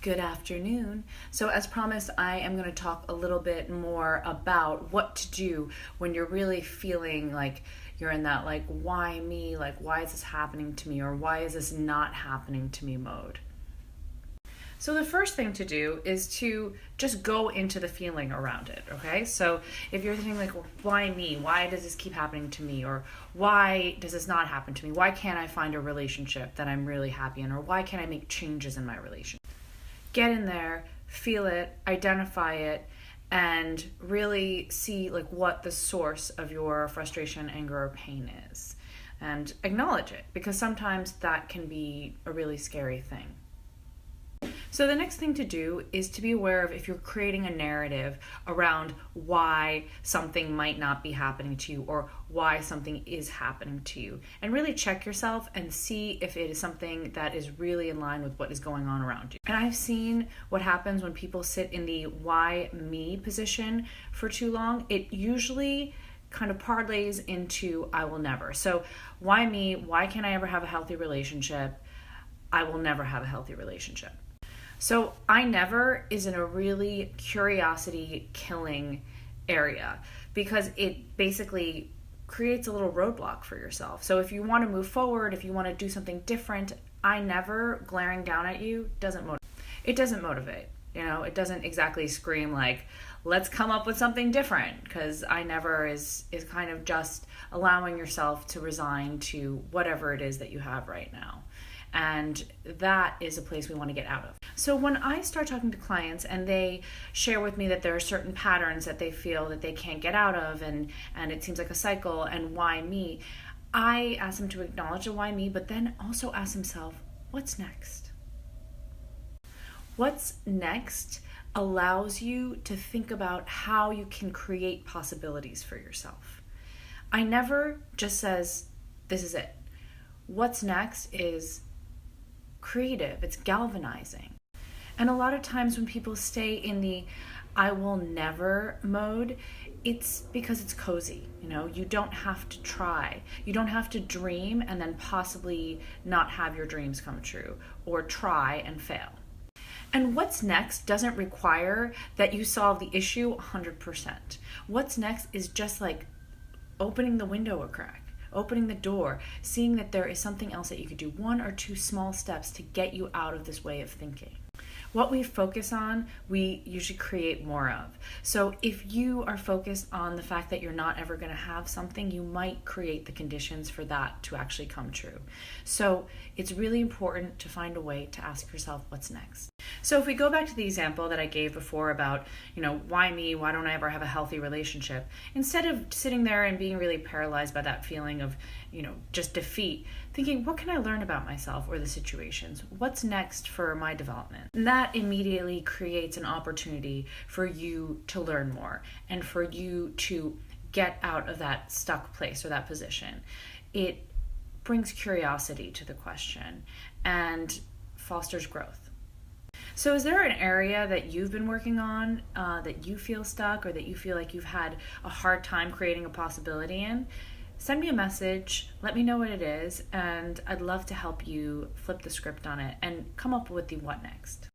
Good afternoon. So as promised, I am going to talk a little bit more about what to do when you're really feeling like you're in that why me, why is this happening to me, or why is this not happening to me mode. So the first thing to do is to just go into the feeling around it, okay? So if you're thinking well, why me? Why does this keep happening to me? Or why does this not happen to me? Why can't I find a relationship that I'm really happy in? Or why can't I make changes in my relationship? Get in there, feel it, identify it, and really see what the source of your frustration, anger, or pain is. And acknowledge it, because sometimes that can be a really scary thing. So the next thing to do is to be aware of if you're creating a narrative around why something might not be happening to you or why something is happening to you. And really check yourself and see if it is something that is really in line with what is going on around you. And I've seen what happens when people sit in the why me position for too long. It usually kind of parlays into I will never. So why me? Why can't I ever have a healthy relationship? I will never have a healthy relationship. So I never is in a really curiosity killing area because it basically creates a little roadblock for yourself. So if you want to move forward, if you want to do something different, I never glaring down at you doesn't motivate. It doesn't motivate. It doesn't exactly scream let's come up with something different, because I never is kind of just allowing yourself to resign to whatever it is that you have right now. And that is a place we want to get out of. So when I start talking to clients and they share with me that there are certain patterns that they feel that they can't get out of and it seems like a cycle and why me, I ask them to acknowledge the why me, but then also ask themselves, what's next? What's next allows you to think about how you can create possibilities for yourself. I never just says, this is it. What's next is creative, it's galvanizing. And a lot of times when people stay in the I will never mode, it's because it's cozy. You don't have to try. You don't have to dream and then possibly not have your dreams come true, or try and fail. And what's next doesn't require that you solve the issue 100%. What's next is just opening the window a crack. Opening the door, seeing that there is something else that you could do, one or two small steps to get you out of this way of thinking. What we focus on, we usually create more of. So if you are focused on the fact that you're not ever going to have something, you might create the conditions for that to actually come true. So it's really important to find a way to ask yourself what's next. So if we go back to the example that I gave before about, why me? Why don't I ever have a healthy relationship? Instead of sitting there and being really paralyzed by that feeling of, just defeat, thinking, what can I learn about myself or the situations? What's next for my development? And that immediately creates an opportunity for you to learn more and for you to get out of that stuck place or that position. It brings curiosity to the question and fosters growth. So is there an area that you've been working on that you feel stuck or that you feel like you've had a hard time creating a possibility in? Send me a message, let me know what it is, and I'd love to help you flip the script on it and come up with the what next.